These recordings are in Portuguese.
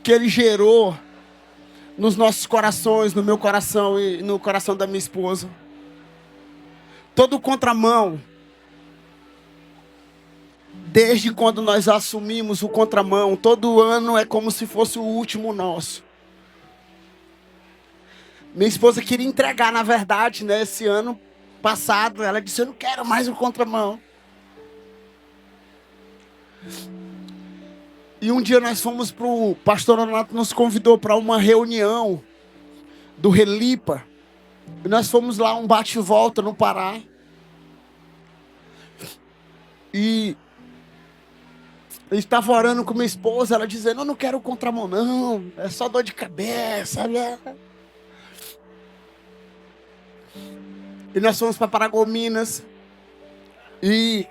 que ele gerou nos nossos corações, no meu coração e no coração da minha esposa. Todo contramão, desde quando nós assumimos o contramão, todo ano é como se fosse o último nosso. Minha esposa queria entregar, na verdade, né, esse ano passado, ela disse: eu não quero mais o contramão. E um dia nós fomos o pastor Renato nos convidou para uma reunião do Relipa. E nós fomos lá, um bate e volta no Pará. E eu estava orando com minha esposa, ela dizendo: eu não quero contramão não, é só dor de cabeça, né? E nós fomos para Paragominas. E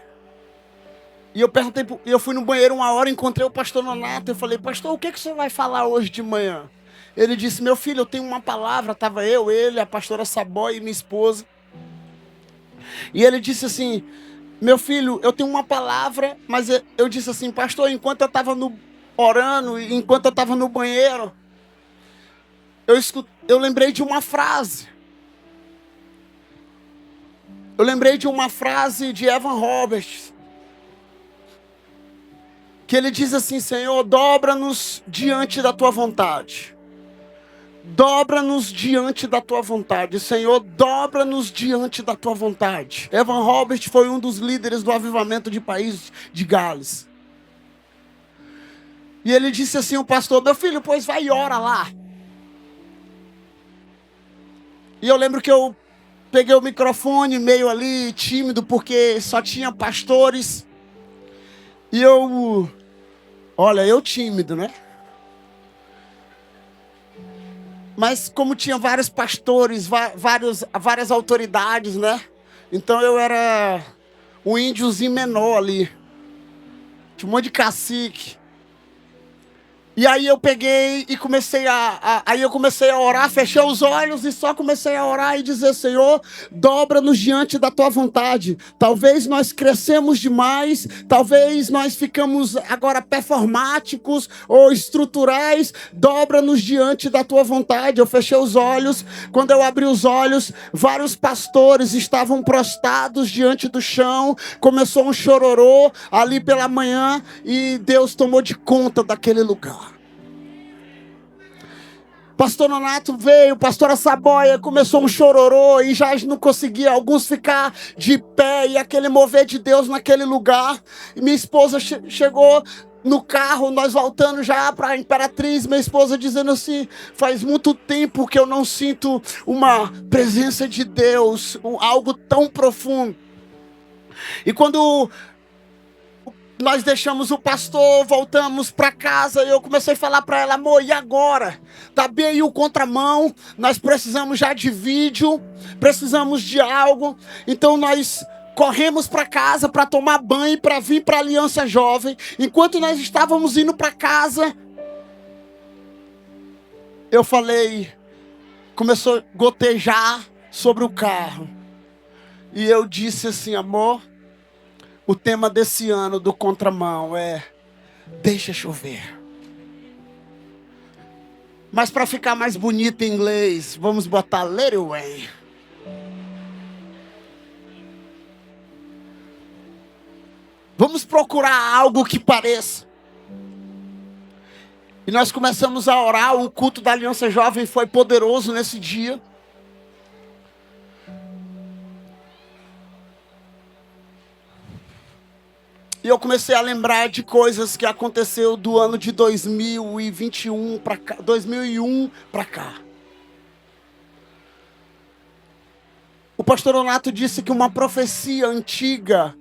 eu perguntei, eu fui no banheiro uma hora, encontrei o pastor Nonato. Eu falei: pastor, o que você vai falar hoje de manhã? Ele disse: meu filho, eu tenho uma palavra. Estava eu, ele, a pastora Saboy e minha esposa. E ele disse assim: meu filho, eu tenho uma palavra. Mas eu disse assim: pastor, enquanto eu estava orando, enquanto eu estava no banheiro, eu lembrei de uma frase. Eu lembrei de uma frase de Evan Roberts, que ele diz assim: Senhor, dobra-nos diante da tua vontade. Dobra-nos diante da tua vontade. Senhor, dobra-nos diante da tua vontade. Evan Roberts foi um dos líderes do avivamento de País de Gales. E ele disse assim: o pastor, meu filho, pois vai e ora lá. E eu lembro que eu peguei o microfone meio ali, tímido, porque só tinha pastores. E eu tímido, né? Mas como tinha vários pastores, várias autoridades, né? Então eu era um índiozinho menor ali. Tinha um monte de cacique. E aí eu peguei e comecei a orar, fechei os olhos e só comecei a orar e dizer: Senhor, dobra-nos diante da tua vontade. Talvez nós crescemos demais, talvez nós ficamos agora performáticos ou estruturais. Dobra-nos diante da tua vontade. Eu fechei os olhos. Quando eu abri os olhos, vários pastores estavam prostrados diante do chão. Começou um chororô ali pela manhã e Deus tomou de conta daquele lugar. Pastor Nonato veio, pastora Saboia, começou um chororô e já não conseguia alguns ficar de pé e aquele mover de Deus naquele lugar. E minha esposa chegou no carro, nós voltando já para a Imperatriz, minha esposa dizendo assim: faz muito tempo que eu não sinto uma presença de Deus, algo tão profundo. E quando nós deixamos o pastor, voltamos para casa, e eu comecei a falar para ela: amor, e agora? Tá bem aí o contramão, nós precisamos já de vídeo, precisamos de algo. Então nós corremos para casa para tomar banho, para vir para a Aliança Jovem. Enquanto nós estávamos indo para casa, eu falei, começou a gotejar sobre o carro. E eu disse assim: amor, o tema desse ano do contramão é deixa chover. Mas para ficar mais bonito em inglês, vamos botar let it rain. Vamos procurar algo que pareça. E nós começamos a orar. O culto da Aliança Jovem foi poderoso nesse dia. E eu comecei a lembrar de coisas que aconteceu do ano de 2021 para cá, 2001 para cá. O pastor Renato disse que uma profecia antiga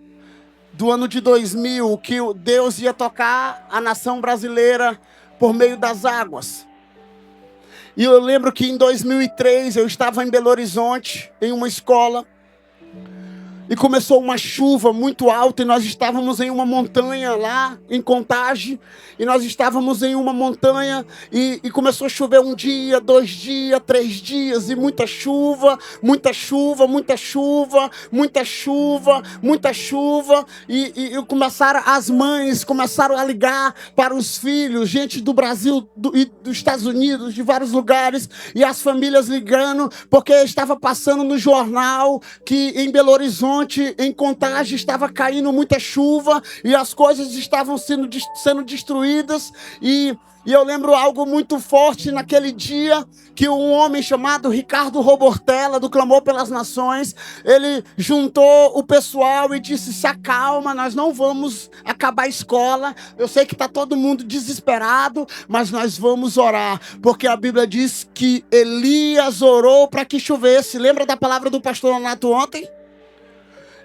do ano de 2000, que Deus ia tocar a nação brasileira por meio das águas. E eu lembro que em 2003 eu estava em Belo Horizonte, em uma escola. E começou uma chuva muito alta e nós estávamos em uma montanha lá em Contagem. E nós estávamos em uma montanha e começou a chover um dia, 2 dias, 3 dias. E muita chuva, muita chuva, muita chuva, muita chuva, muita chuva. E começaram, as mães começaram a ligar para os filhos, gente do Brasil e dos Estados Unidos, de vários lugares. E as famílias ligando, porque estava passando no jornal que em Belo Horizonte, em Contagem, estava caindo muita chuva e as coisas estavam sendo destruídas. E eu lembro algo muito forte naquele dia, que um homem chamado Ricardo Robortella, do Clamor pelas Nações, ele juntou o pessoal e disse: se acalma, nós não vamos acabar a escola, eu sei que está todo mundo desesperado, mas nós vamos orar, porque a Bíblia diz que Elias orou para que chovesse. Lembra da palavra do pastor Renato ontem?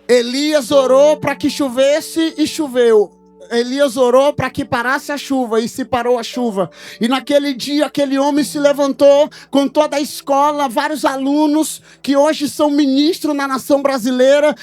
Elias orou para que chovesse e choveu. Elias orou para que parasse a chuva e se parou a chuva. E naquele dia aquele homem se levantou com toda a escola, vários alunos que hoje são ministros na nação brasileira.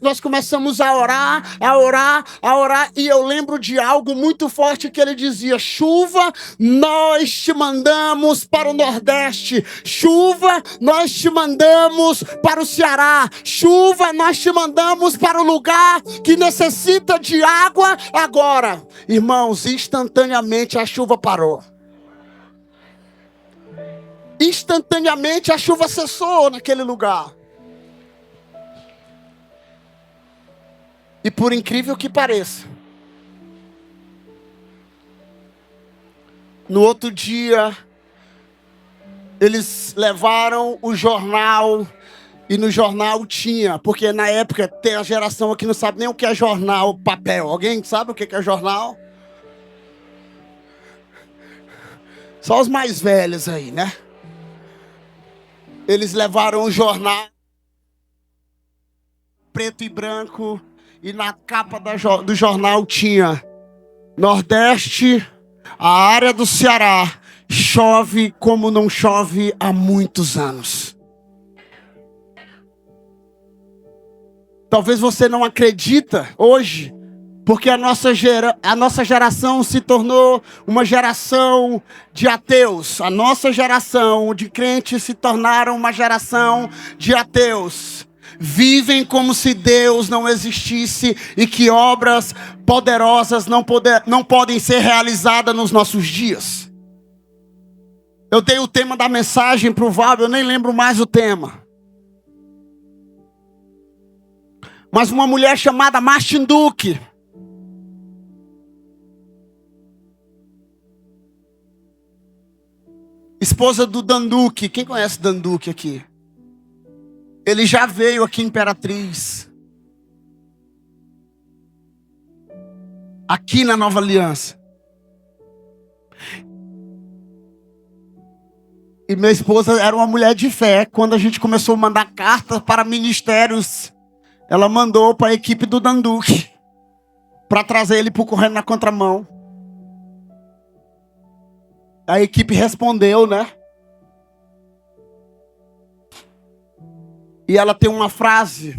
Nós começamos a orar, a orar, a orar. E eu lembro de algo muito forte que ele dizia: chuva, nós te mandamos para o Nordeste. Chuva, nós te mandamos para o Ceará. Chuva, nós te mandamos para o lugar que necessita de água. Agora, irmãos, instantaneamente a chuva parou. Instantaneamente a chuva cessou naquele lugar. E por incrível que pareça, no outro dia, eles levaram o jornal. E no jornal tinha, porque na época tem a geração aqui não sabe nem o que é jornal, papel. Alguém sabe o que é jornal? Só os mais velhos aí, né? Eles levaram o jornal preto e branco e na capa do jornal tinha: Nordeste, a área do Ceará, chove como não chove há muitos anos. Talvez você não acredita hoje, porque a nossa geração se tornou uma geração de ateus. A nossa geração de crentes se tornaram uma geração de ateus. Vivem como se Deus não existisse e que obras poderosas não podem ser realizadas nos nossos dias. Eu dei o tema da mensagem para o Val, eu nem lembro mais o tema. Mas uma mulher chamada Martin Duke, esposa do Dan Duque. Quem conhece Dan Duque aqui? Ele já veio aqui em Imperatriz, aqui na Nova Aliança. E minha esposa era uma mulher de fé. Quando a gente começou a mandar cartas para ministérios, ela mandou para a equipe do Dan Duque para trazer ele para o Correndo na Contramão. A equipe respondeu, né? E ela tem uma frase,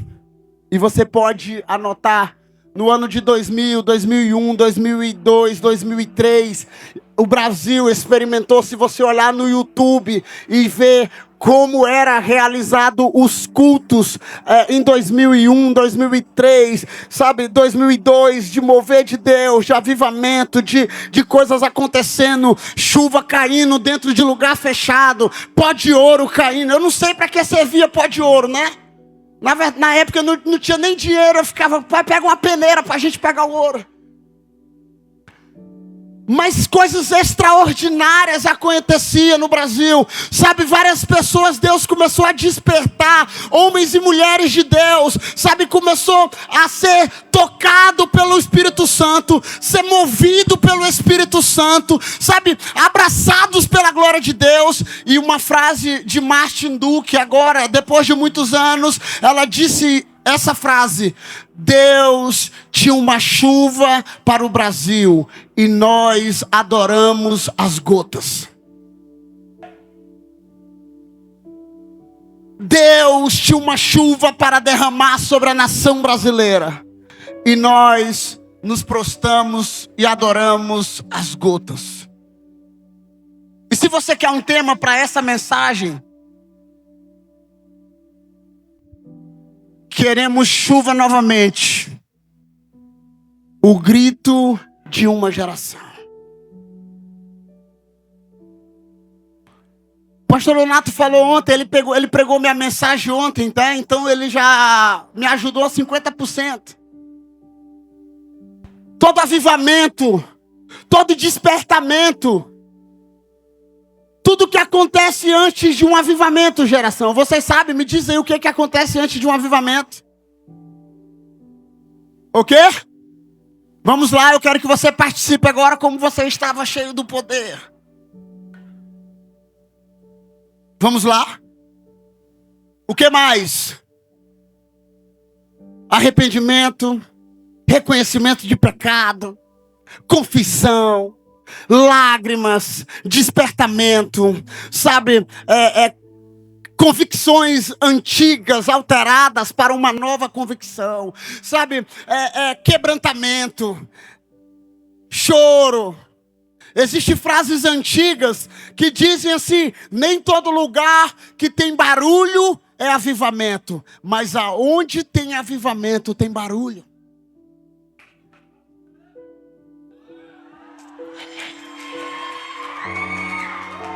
e você pode anotar. No ano de 2000, 2001, 2002, 2003, o Brasil experimentou, se você olhar no YouTube e ver como era realizado os cultos em 2001, 2003, sabe, 2002, de mover de Deus, de avivamento, de coisas acontecendo, chuva caindo dentro de lugar fechado, pó de ouro caindo. Eu não sei para que servia pó de ouro, né? Na época eu não tinha nem dinheiro, eu ficava: pai, pega uma peneira para a gente pegar o ouro. Mas coisas extraordinárias aconteciam no Brasil. Sabe, várias pessoas Deus começou a despertar. Homens e mulheres de Deus. Sabe, começou a ser tocado pelo Espírito Santo. Ser movido pelo Espírito Santo. Sabe, abraçados pela glória de Deus. E uma frase de Martin Duke agora, depois de muitos anos, ela disse essa frase: Deus tinha uma chuva para o Brasil e nós adoramos as gotas. Deus tinha uma chuva para derramar sobre a nação brasileira. E nós nos prostramos e adoramos as gotas. E se você quer um tema para essa mensagem, queremos chuva novamente. O grito de uma geração. O pastor Leonato falou ontem, ele pregou minha mensagem ontem, tá? Então ele já me ajudou a 50%. Todo avivamento, todo despertamento, tudo que acontece antes de um avivamento, geração. Vocês sabem, me dizem o que acontece antes de um avivamento. O quê? Vamos lá, eu quero que você participe agora como você estava cheio do poder. Vamos lá. O que mais? Arrependimento, reconhecimento de pecado, confissão, lágrimas, despertamento, sabe? Convicções antigas alteradas para uma nova convicção, sabe? Quebrantamento, choro. Existem frases antigas que dizem assim: nem todo lugar que tem barulho é avivamento, mas aonde tem avivamento tem barulho.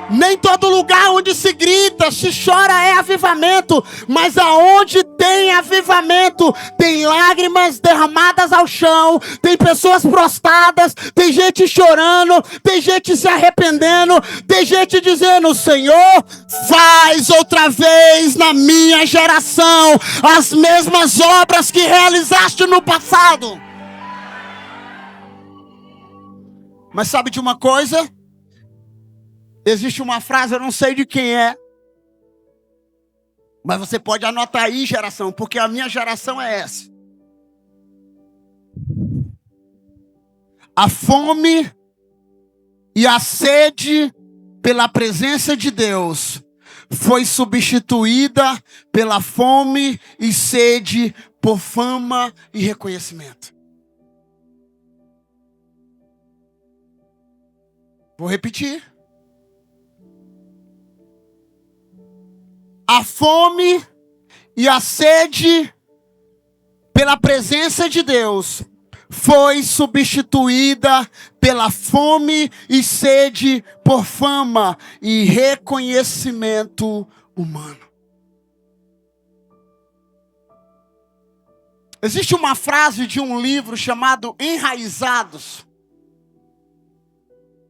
Nem todo lugar onde se grita, se chora é avivamento, mas aonde tem avivamento, tem lágrimas derramadas ao chão, tem pessoas prostradas, tem gente chorando, tem gente se arrependendo, tem gente dizendo: Senhor, faz outra vez na minha geração as mesmas obras que realizaste no passado. Mas sabe de uma coisa? Existe uma frase, eu não sei de quem é, mas você pode anotar aí, geração, porque a minha geração é essa. A fome e a sede pela presença de Deus foi substituída pela fome e sede por fama e reconhecimento. Vou repetir. A fome e a sede pela presença de Deus foi substituída pela fome e sede por fama e reconhecimento humano. Existe uma frase de um livro chamado Enraizados.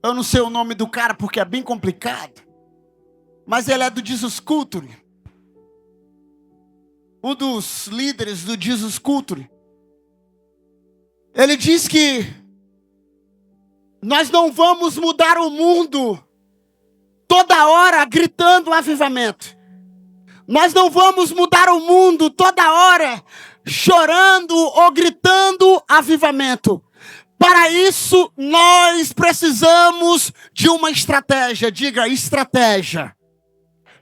Eu não sei o nome do cara porque é bem complicado, mas ele é do Jesus Culture. Um dos líderes do Jesus Culture. Ele diz que nós não vamos mudar o mundo toda hora gritando avivamento. Nós não vamos mudar o mundo toda hora chorando ou gritando avivamento. Para isso, nós precisamos de uma estratégia. Diga, estratégia.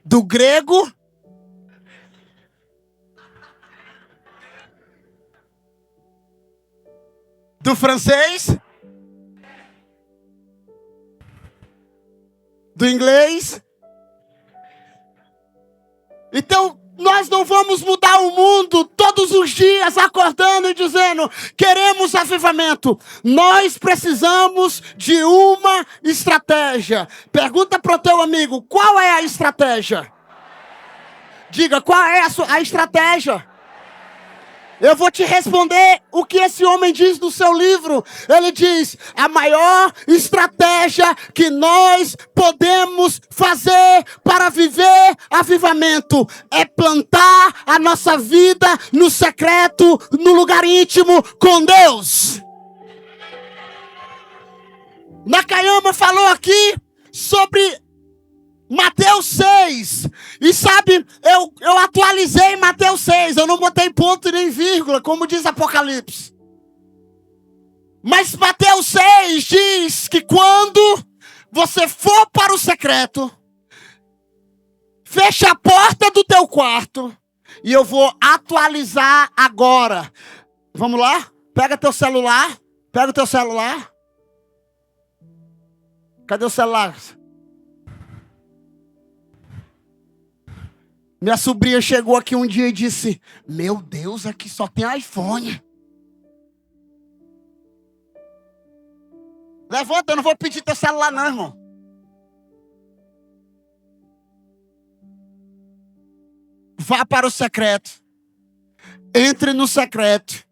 Do grego, do francês, do inglês. Então, nós não vamos mudar o mundo todos os dias acordando e dizendo: queremos avivamento. Nós precisamos de uma estratégia. Pergunta para o teu amigo: qual é a estratégia? Diga, qual é a estratégia? Eu vou te responder o que esse homem diz no seu livro. Ele diz: a maior estratégia que nós podemos fazer para viver avivamento é plantar a nossa vida no secreto, no lugar íntimo com Deus. Nakayama falou aqui sobre Mateus 6, e sabe, eu atualizei Mateus 6, eu não botei ponto nem vírgula, como diz Apocalipse. Mas Mateus 6 diz que quando você for para o secreto, Fecha a porta do teu quarto e eu vou atualizar agora. Vamos lá? Pega teu celular. Pega o teu celular. Cadê o celular? Minha sobrinha chegou aqui um dia e disse: meu Deus, aqui só tem iPhone. Levanta, eu não vou pedir teu celular não, irmão. Vá para o secreto. Entre no secreto.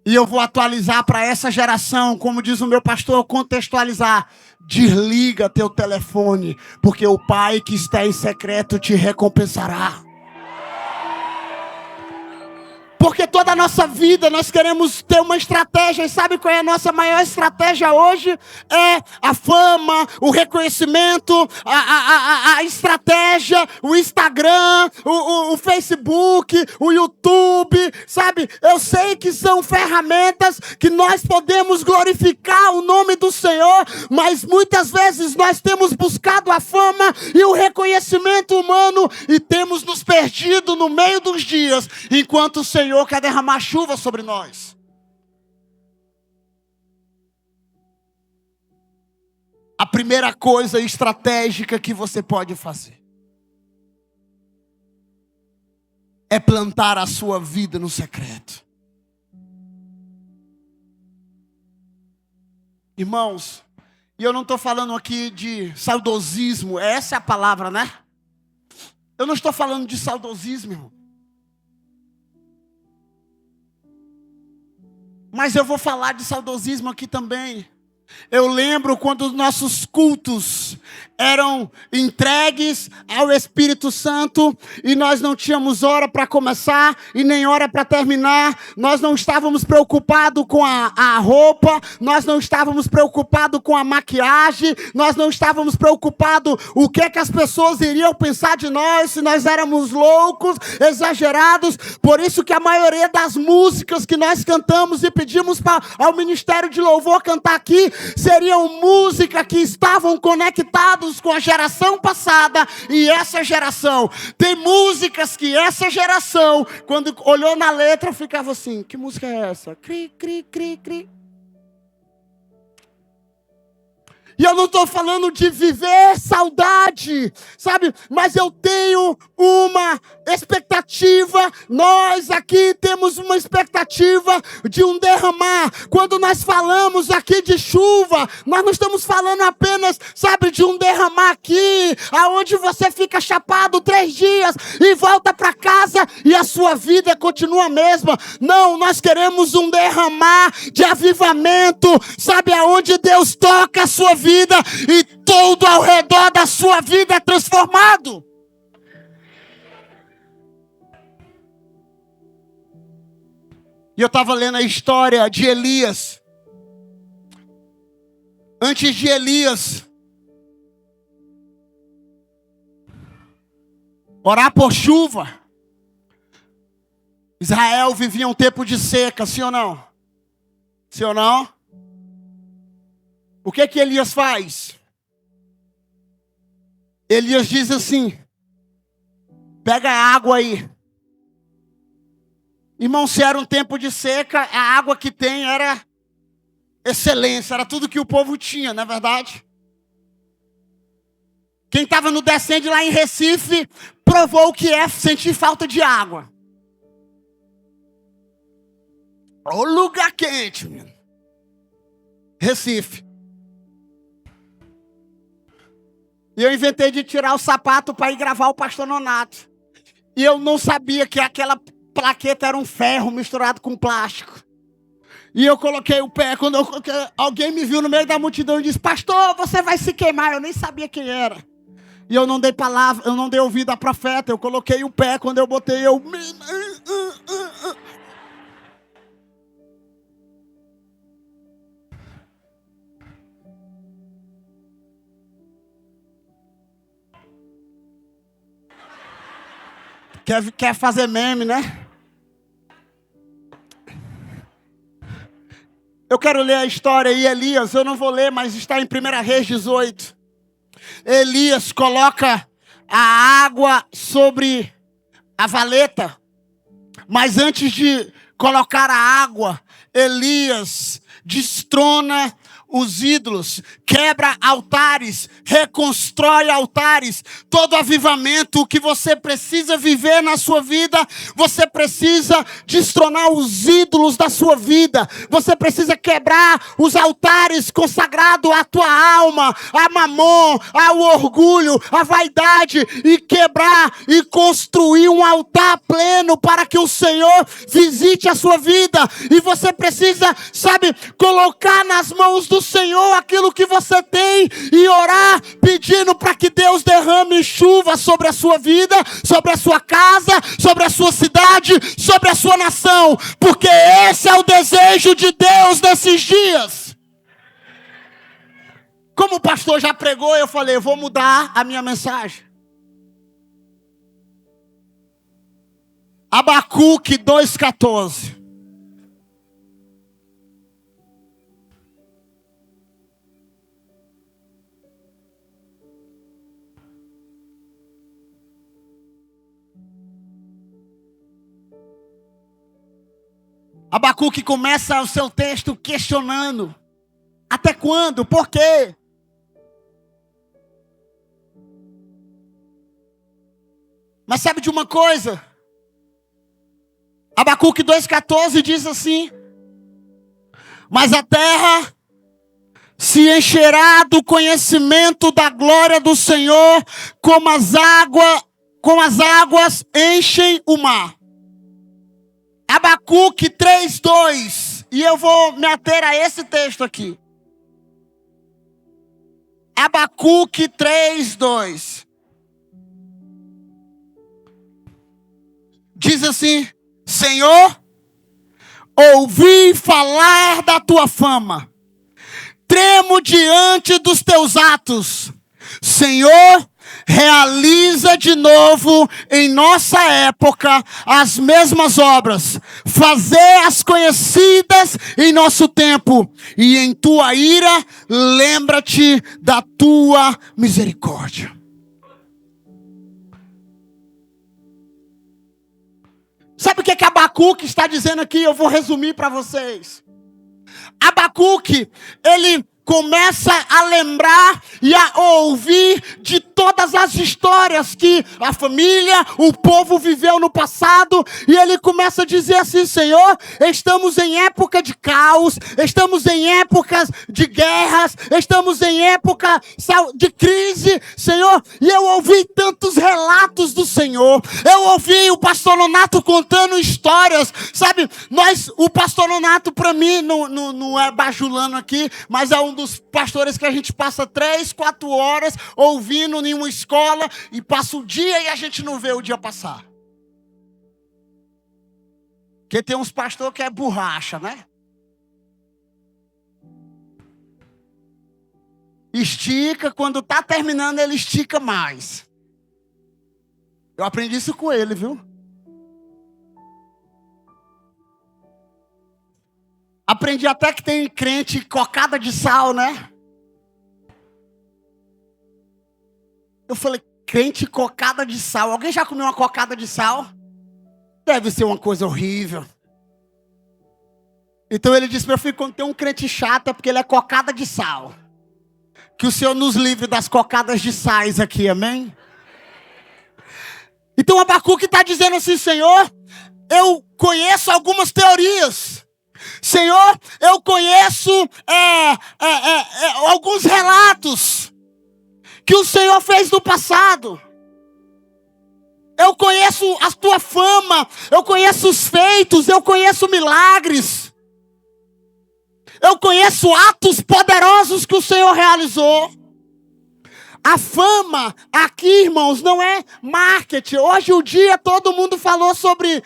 E eu vou atualizar para essa geração, como diz o meu pastor, contextualizar. Desliga teu telefone, porque o Pai que está em secreto te recompensará. Porque toda a nossa vida nós queremos ter uma estratégia. E sabe qual é a nossa maior estratégia hoje? É a fama, o reconhecimento, a estratégia, o Instagram, o Facebook, o YouTube. Sabe, eu sei que são ferramentas que nós podemos glorificar o nome do Senhor. Mas muitas vezes nós temos buscado a fama e o reconhecimento humano. E temos nos perdido no meio dos dias. Enquanto o Senhor quer derramar chuva sobre nós. A primeira coisa estratégica que você pode fazer é plantar a sua vida no secreto. Irmãos, e eu não estou falando aqui de saudosismo, essa é a palavra, né? Eu não estou falando de saudosismo, irmão. Mas eu vou falar de saudosismo aqui também. Eu lembro quando os nossos cultos eram entregues ao Espírito Santo e nós não tínhamos hora para começar e nem hora para terminar. Nós não estávamos preocupados com a roupa, nós não estávamos preocupados com a maquiagem, nós não estávamos preocupados o que as pessoas iriam pensar de nós, se nós éramos loucos, exagerados. Por isso que a maioria das músicas que nós cantamos e pedimos ao Ministério de Louvor cantar aqui, seriam músicas que estavam conectadas com a geração passada e essa geração. Tem músicas que essa geração, quando olhou na letra, ficava assim: que música é essa? Cri, cri, cri, cri. E eu não estou falando de viver saudade, sabe? Mas eu tenho uma expectativa. Nós aqui temos uma expectativa de um derramar. Quando nós falamos aqui de chuva, nós não estamos falando apenas, sabe, de um derramar aqui, aonde você fica chapado 3 dias e volta para casa e a sua vida continua a mesma. Não, nós queremos um derramar de avivamento, sabe, aonde Deus toca a sua vida e tudo ao redor da sua vida é transformado. E eu estava lendo a história de Elias. Antes de Elias orar por chuva, Israel vivia um tempo de seca, sim ou não? Sim ou não? O que Elias faz? Elias diz assim: pega a água aí. Irmão, se era um tempo de seca, a água que tem era excelência, era tudo que o povo tinha, não é verdade? Quem estava no descende lá em Recife, provou o que é sentir falta de água. Ô lugar quente, menino. Recife. E eu inventei de tirar o sapato para ir gravar o Pastor Nonato. E eu não sabia que aquela plaqueta era um ferro misturado com plástico. E eu coloquei o pé. Quando alguém me viu no meio da multidão e disse: pastor, você vai se queimar. Eu nem sabia quem era. E eu não dei palavra, eu não dei ouvido à profeta. Eu coloquei o pé. Quando eu botei, eu... Quer fazer meme, né? Eu quero ler a história aí, Elias. Eu não vou ler, mas está em 1 Reis 18. Elias coloca a água sobre a valeta. Mas antes de colocar a água, Elias destrona os ídolos, quebra altares, reconstrói altares. Todo avivamento que você precisa viver na sua vida, você precisa destronar os ídolos da sua vida. Você precisa quebrar os altares consagrados à tua alma, a mamon, ao orgulho, à vaidade, e quebrar e construir um altar pleno para que o Senhor visite a sua vida. E você precisa, colocar nas mãos do Senhor aquilo que você tem e orar pedindo para que Deus derrame chuva sobre a sua vida, sobre a sua casa, sobre a sua cidade, sobre a sua nação, porque esse é o desejo de Deus nesses dias. Como o pastor já pregou, eu falei, eu vou mudar a minha mensagem. Abacuque 2,14. Abacuque começa o seu texto questionando. Até quando? Por quê? Mas sabe de uma coisa? Abacuque 2,14 diz assim: mas a terra se encherá do conhecimento da glória do Senhor, como as águas enchem o mar. Abacuque 3,2. E eu vou me ater a esse texto aqui. Abacuque 3,2. Diz assim: Senhor, ouvi falar da tua fama, tremo diante dos teus atos. Senhor, realiza de novo em nossa época as mesmas obras, fazer-as conhecidas em nosso tempo, e em tua ira lembra-te da tua misericórdia. Sabe o que Abacuque está dizendo aqui? Eu vou resumir para vocês. Abacuque, ele começa a lembrar e a ouvir de todas as histórias que a família, o povo viveu no passado. E ele começa a dizer assim: Senhor, estamos em época de caos, estamos em épocas de guerras, estamos em época de crise, Senhor. E eu ouvi tantos relatos do Senhor. Eu ouvi o pastor Nonato contando histórias, o pastor Nonato para mim não é bajulando aqui, mas é um dos pastores que a gente passa 3, 4 horas ouvindo em uma escola e passa o dia e a gente não vê o dia passar. Porque tem uns pastores que é borracha, né? Estica, quando tá terminando ele estica mais. Eu aprendi isso com ele, viu? Aprendi até que tem crente cocada de sal, né? Eu falei, crente cocada de sal. Alguém já comeu uma cocada de sal? Deve ser uma coisa horrível. Então ele disse, meu filho, quando tem um crente chato é porque ele é cocada de sal. Que o Senhor nos livre das cocadas de sais aqui, amém? Então Abacuque está dizendo assim: Senhor, eu conheço algumas teorias. Senhor, eu conheço alguns relatos que o Senhor fez no passado. Eu conheço a tua fama, eu conheço os feitos, eu conheço milagres. Eu conheço atos poderosos que o Senhor realizou. A fama aqui, irmãos, não é marketing. Hoje o dia todo mundo falou sobre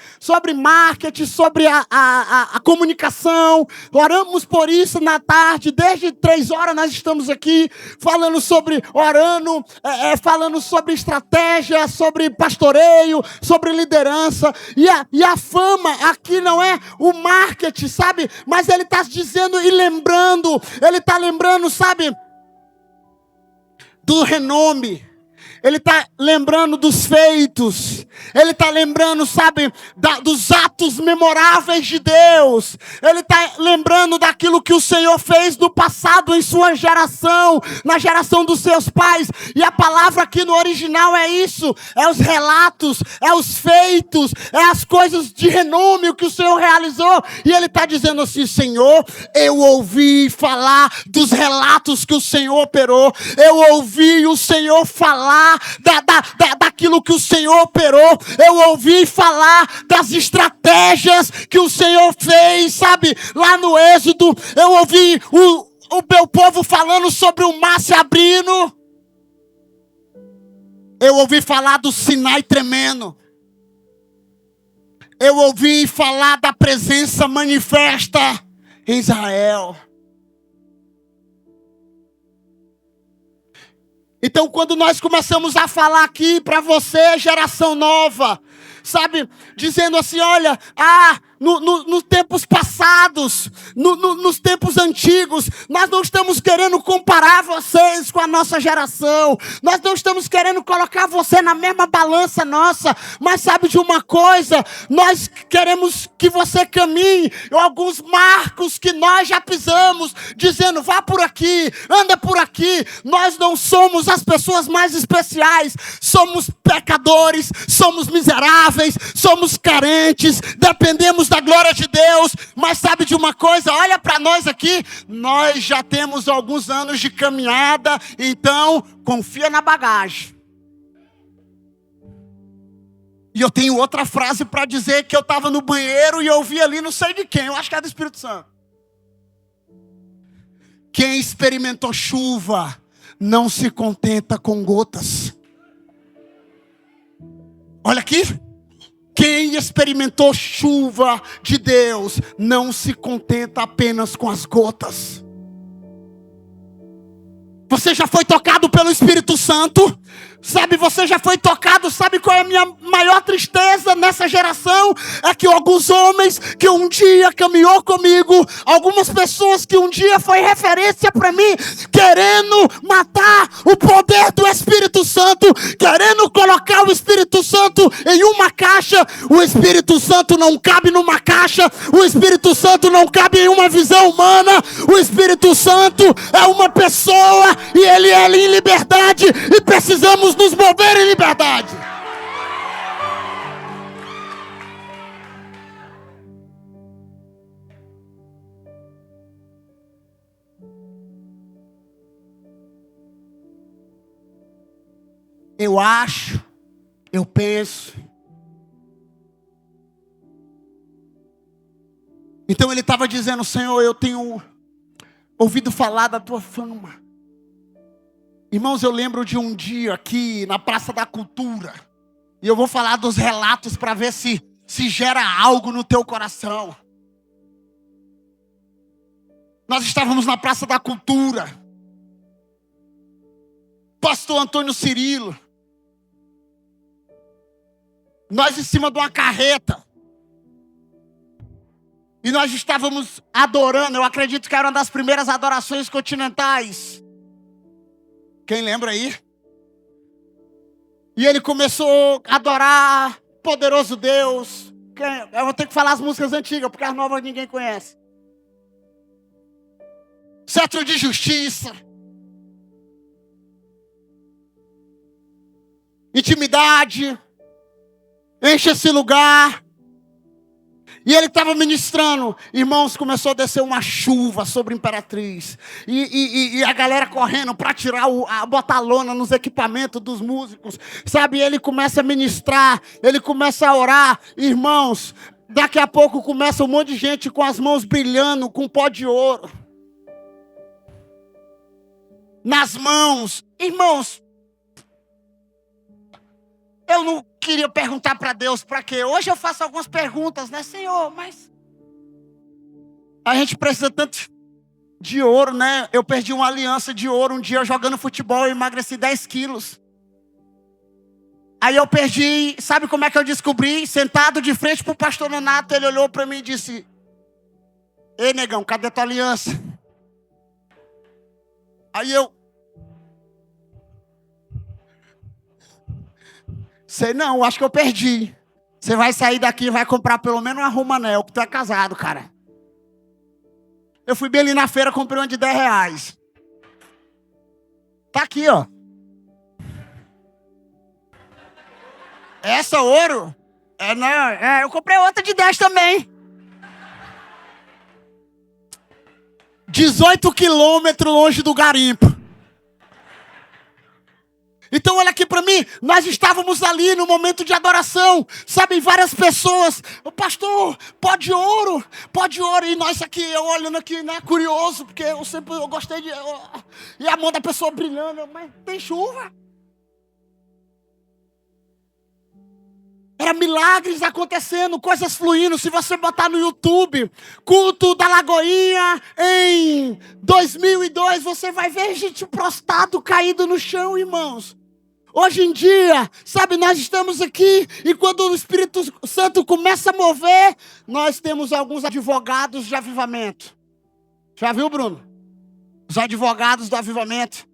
marketing, sobre a comunicação. Oramos por isso na tarde. Desde 3 horas nós estamos aqui falando falando sobre estratégia, sobre pastoreio, sobre liderança. E a fama aqui não é o marketing, sabe? Mas ele está dizendo e lembrando. Ele está lembrando, sabe? Do renome. Ele está lembrando dos feitos. Ele está lembrando, sabe, dos atos memoráveis de Deus. Ele está lembrando daquilo que o Senhor fez no passado em sua geração, na geração dos seus pais. E a palavra aqui no original é isso. É os relatos, é os feitos, é as coisas de renome que o Senhor realizou. E Ele está dizendo assim: Senhor, eu ouvi falar dos relatos que o Senhor operou. Eu ouvi o Senhor falar daquilo que o Senhor operou. Eu ouvi falar das estratégias que o Senhor fez, sabe, lá no Êxodo. Eu ouvi o meu povo falando sobre o mar se abrindo. Eu ouvi falar do Sinai tremendo. Eu ouvi falar da presença manifesta em Israel. Então, quando nós começamos a falar aqui para você, geração nova, sabe, dizendo assim: olha, nos tempos passados, nos tempos antigos, nós não estamos querendo comparar vocês com a nossa geração, nós não estamos querendo colocar você na mesma balança nossa, mas sabe de uma coisa, nós queremos que você caminhe alguns marcos que nós já pisamos, dizendo: vá por aqui, anda por aqui. Nós não somos as pessoas mais especiais, somos pecadores, somos miseráveis, somos carentes, dependemos da glória de Deus. Mas sabe de uma coisa? Olha para nós aqui, nós já temos alguns anos de caminhada, então confia na bagagem. E eu tenho outra frase para dizer, que eu estava no banheiro e eu ouvi ali, não sei de quem, eu acho que é do Espírito Santo. Quem experimentou chuva não se contenta com gotas. Olha aqui. Quem experimentou chuva de Deus não se contenta apenas com as gotas. Você já foi tocado pelo Espírito Santo? Sabe, você já foi tocado. Sabe qual é a minha maior tristeza nessa geração? É que alguns homens que um dia caminhou comigo, algumas pessoas que um dia foi referência para mim, querendo matar o poder do Espírito Santo, querendo colocar o Espírito Santo em uma caixa. O Espírito Santo não cabe numa caixa. O Espírito Santo não cabe em uma visão humana. O Espírito Santo é uma pessoa e ele é em liberdade, e precisamos nos mover em liberdade. Eu acho, eu penso. Então ele estava dizendo: Senhor, eu tenho ouvido falar da tua fama. Irmãos, eu lembro de um dia aqui na Praça da Cultura. E eu vou falar dos relatos para ver se gera algo no teu coração. Nós estávamos na Praça da Cultura. Pastor Antônio Cirilo. Nós em cima de uma carreta. E nós estávamos adorando. Eu acredito que era uma das primeiras adorações continentais. Quem lembra aí? E ele começou a adorar poderoso Deus. Eu vou ter que falar as músicas antigas, porque as novas ninguém conhece. Cetro de justiça. Intimidade. Enche esse lugar. E ele estava ministrando. Irmãos, começou a descer uma chuva sobre a Imperatriz. E a galera correndo para tirar, botar a lona nos equipamentos dos músicos. Sabe, ele começa a ministrar. Ele começa a orar. Irmãos, daqui a pouco começa um monte de gente com as mãos brilhando, com pó de ouro nas mãos. Irmãos, eu não queria perguntar para Deus para quê. Hoje eu faço algumas perguntas, né, Senhor? Mas a gente precisa tanto de ouro, né? Eu perdi uma aliança de ouro um dia jogando futebol e emagreci 10 quilos. Aí eu perdi, sabe como é que eu descobri? Sentado de frente para o pastor Nonato, ele olhou para mim e disse: ei, negão, cadê tua aliança? Aí eu... Sei não, acho que eu perdi. Você vai sair daqui e vai comprar pelo menos uma Romanel, porque tu é casado, cara. Eu fui bem ali na feira, comprei uma de R$10. Tá aqui, ó. Essa ouro? Eu comprei outra de 10 também. 18 quilômetros longe do garimpo. Então olha aqui para mim, nós estávamos ali no momento de adoração, sabe, várias pessoas, o pastor, pó de ouro, e nós aqui, eu olhando aqui, né, curioso, porque eu gostei de, e a mão da pessoa brilhando, mas tem chuva. Era milagres acontecendo, coisas fluindo. Se você botar no YouTube, culto da Lagoinha em 2002, você vai ver gente prostrado, caído no chão, irmãos. Hoje em dia, sabe, nós estamos aqui e quando o Espírito Santo começa a mover, nós temos alguns advogados de avivamento. Já viu, Bruno? Os advogados do avivamento.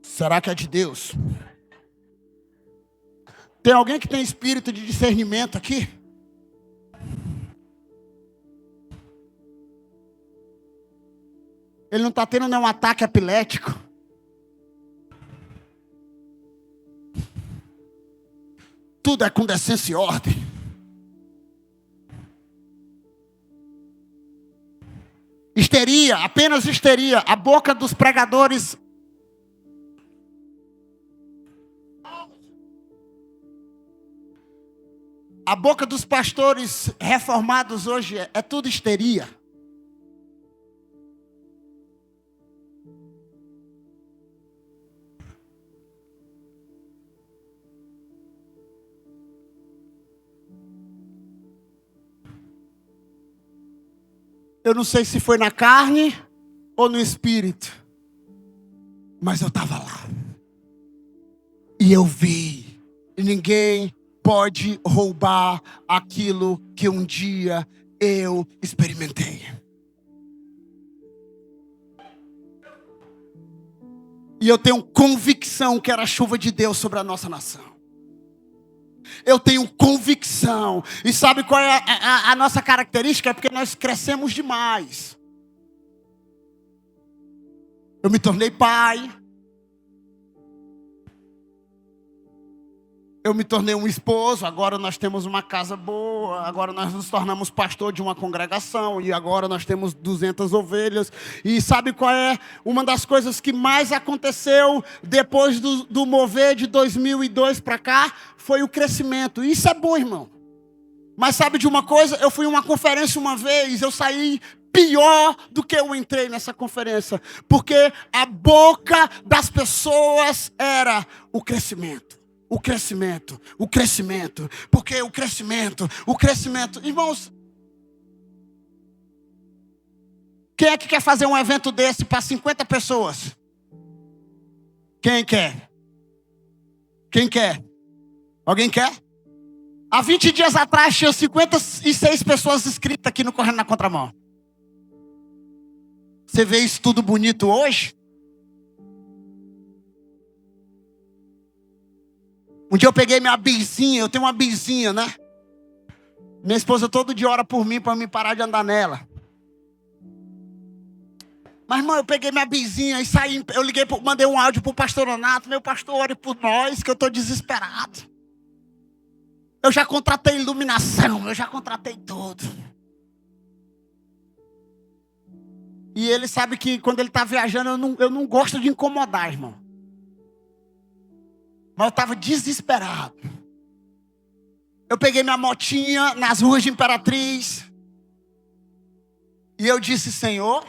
Será que é de Deus? Tem alguém que tem espírito de discernimento aqui? Ele não está tendo nenhum ataque epilético. Tudo é com decência e ordem. Histeria, apenas histeria. A boca dos pregadores. A boca dos pastores reformados hoje é tudo histeria. Eu não sei se foi na carne ou no espírito, mas eu estava lá. E eu vi. E ninguém pode roubar aquilo que um dia eu experimentei. E eu tenho convicção que era a chuva de Deus sobre a nossa nação. Eu tenho convicção. E sabe qual é a nossa característica? É porque nós crescemos demais. Eu me tornei pai. Eu me tornei um esposo, agora nós temos uma casa boa, agora nós nos tornamos pastor de uma congregação, e agora nós temos 200 ovelhas. E sabe qual é uma das coisas que mais aconteceu depois do mover de 2002 para cá? Foi o crescimento. E isso é bom, irmão. Mas sabe de uma coisa? Eu fui em uma conferência uma vez, eu saí pior do que eu entrei nessa conferência. Porque a boca das pessoas era o crescimento. O crescimento, porque o crescimento, irmãos, quem é que quer fazer um evento desse para 50 pessoas? Quem quer? Alguém quer? Há 20 dias atrás tinha 56 pessoas inscritas aqui no Correndo na Contramão. Você vê isso tudo bonito hoje? Um dia eu peguei minha bizinha, eu tenho uma bizinha, né? Minha esposa todo dia ora por mim, para me parar de andar nela. Mas, irmão, eu peguei minha bizinha e saí, eu mandei um áudio para o pastor Renato, meu pastor, ore por nós, que eu estou desesperado. Eu já contratei iluminação, eu já contratei tudo. E ele sabe que quando ele está viajando, eu não gosto de incomodar, irmão. Mas eu estava desesperado. Eu peguei minha motinha nas ruas de Imperatriz. E eu disse, Senhor,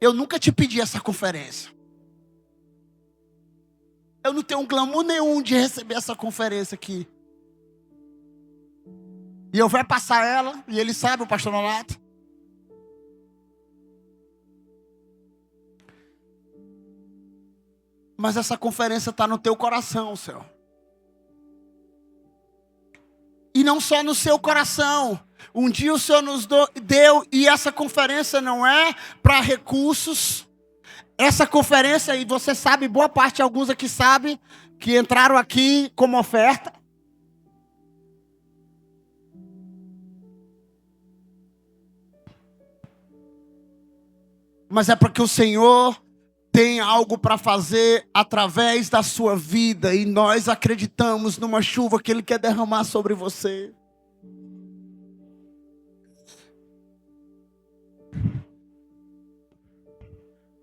eu nunca te pedi essa conferência. Eu não tenho glamour nenhum de receber essa conferência aqui. E eu vou passar ela, e ele sabe, o pastor Nonato. Mas essa conferência está no teu coração, Senhor. E não só no seu coração. Um dia o Senhor nos deu, e essa conferência não é para recursos. Essa conferência, e você sabe, boa parte, alguns aqui sabem, que entraram aqui como oferta. Mas é porque o Senhor tem algo para fazer através da sua vida. E nós acreditamos numa chuva que Ele quer derramar sobre você.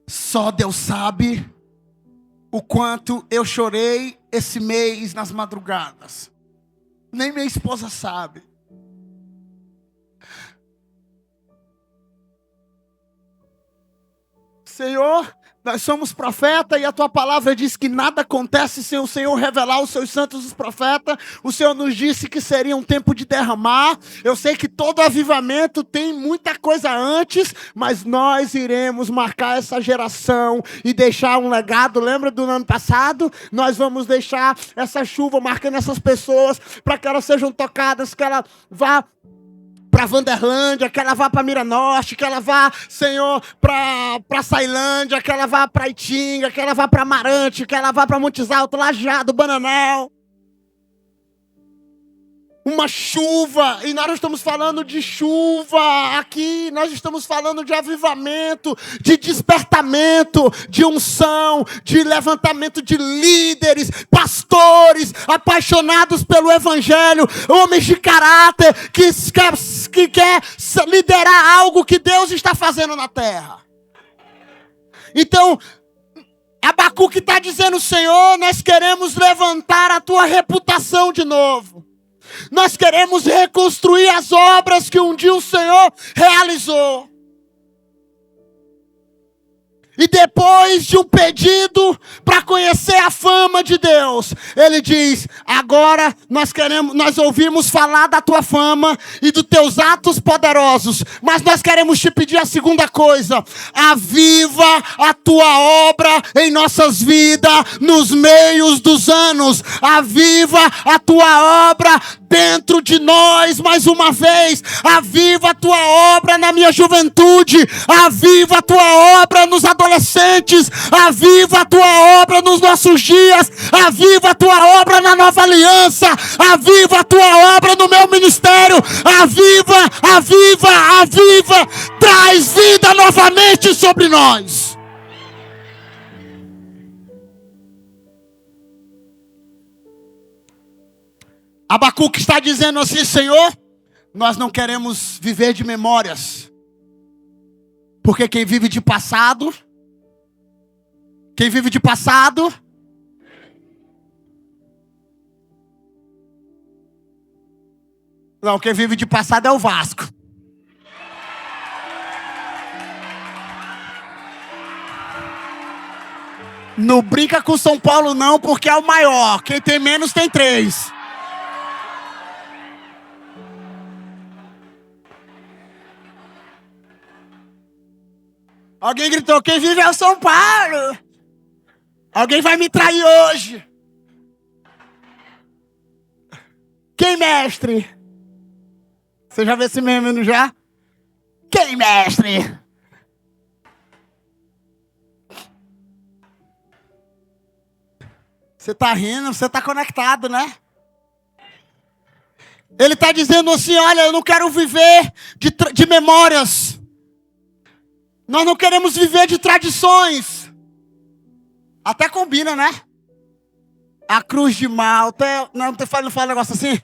Só Deus sabe o quanto eu chorei esse mês nas madrugadas. Nem minha esposa sabe. Senhor, nós somos profeta e a tua palavra diz que nada acontece sem o Senhor revelar os seus santos os profetas. O Senhor nos disse que seria um tempo de derramar. Eu sei que todo avivamento tem muita coisa antes, mas nós iremos marcar essa geração e deixar um legado. Lembra do ano passado? Nós vamos deixar essa chuva marcando essas pessoas para que elas sejam tocadas, que ela vá para Vanderlândia, que ela vá para Miranorte, que ela vá, Senhor, para Sailândia, que ela vá para Itinga, que ela vá para Amarante, que ela vá para Montes Altos, Lajeado, Bananel. Uma chuva, e nós não estamos falando de chuva aqui, nós estamos falando de avivamento, de despertamento, de unção, de levantamento de líderes, pastores, apaixonados pelo evangelho, homens de caráter, que quer liderar algo que Deus está fazendo na terra. Então, Abacuque está dizendo, Senhor, nós queremos levantar a tua reputação de novo. Nós queremos reconstruir as obras que um dia o Senhor realizou. E depois de um pedido para conhecer a fama de Deus, ele diz, agora nós ouvimos falar da tua fama e dos teus atos poderosos, mas nós queremos te pedir a segunda coisa, aviva a tua obra em nossas vidas nos meios dos anos, aviva a tua obra dentro de nós mais uma vez, aviva a tua obra na minha juventude, aviva a tua obra nos adolescentes, aviva a tua obra nos nossos dias, aviva a tua obra na nova aliança, aviva a tua obra no meu ministério, aviva, traz vida novamente sobre nós. Abacuque está dizendo assim, Senhor, nós não queremos viver de memórias. Porque quem vive de passado, não, quem vive de passado é o Vasco. Não brinca com São Paulo não, porque é o maior. Quem tem menos tem 3. Alguém gritou, quem vive é o São Paulo. Alguém vai me trair hoje. Quem, mestre? Você já viu esse meme, não já? Quem, mestre? Você está rindo, você está conectado, né? Ele está dizendo assim, olha, eu não quero viver de memórias. Nós não queremos viver de tradições. Até combina, né? A cruz de Malta. Não fala um negócio assim?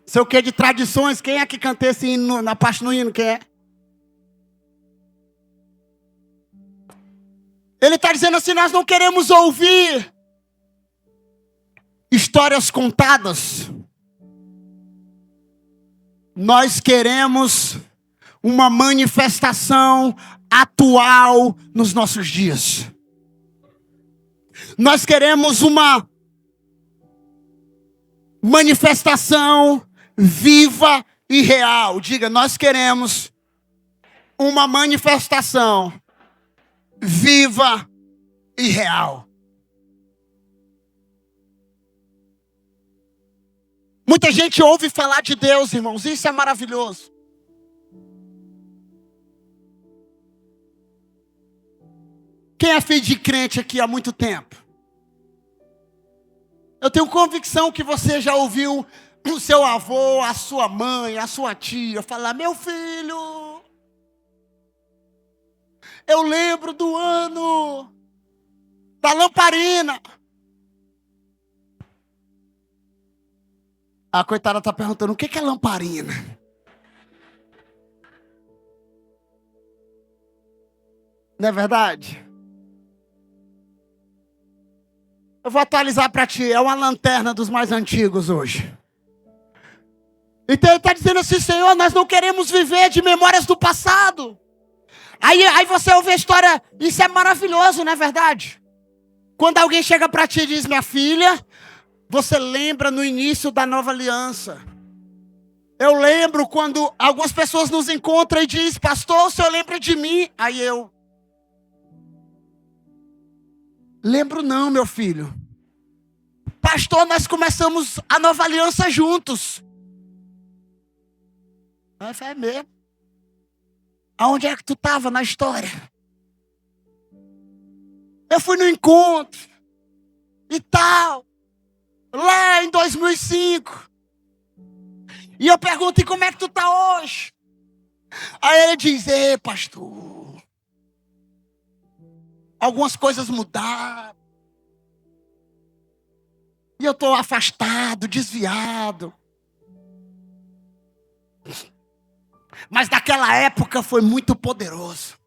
Sei o que de tradições. Quem é que canta esse hino na parte no hino? Quem é? Ele está dizendo assim, nós não queremos ouvir histórias contadas. Nós queremos uma manifestação atual nos nossos dias. Nós queremos uma manifestação viva e real. Diga, nós queremos uma manifestação viva e real. Muita gente ouve falar de Deus, irmãos, isso é maravilhoso. Quem é filho de crente aqui há muito tempo? Eu tenho convicção que você já ouviu o seu avô, a sua mãe, a sua tia falar: meu filho, eu lembro do ano da lamparina. A coitada está perguntando: o que é lamparina? Não é verdade? Eu vou atualizar para ti, é uma lanterna dos mais antigos hoje. Então ele está dizendo assim: Senhor, nós não queremos viver de memórias do passado. Aí você ouve a história, isso é maravilhoso, não é verdade? Quando alguém chega para ti e diz: minha filha, você lembra no início da nova aliança. Eu lembro quando algumas pessoas nos encontram e dizem: pastor, o senhor lembra de mim? Aí eu: lembro não, meu filho. Pastor, nós começamos a nova aliança juntos. É mesmo? Aonde é que tu estava na história? Eu fui no encontro e tal, lá em 2005. E eu pergunto: e como é que tu está hoje? Aí ele diz: ei, pastor, algumas coisas mudaram. E eu estou afastado, desviado. Mas naquela época foi muito poderoso.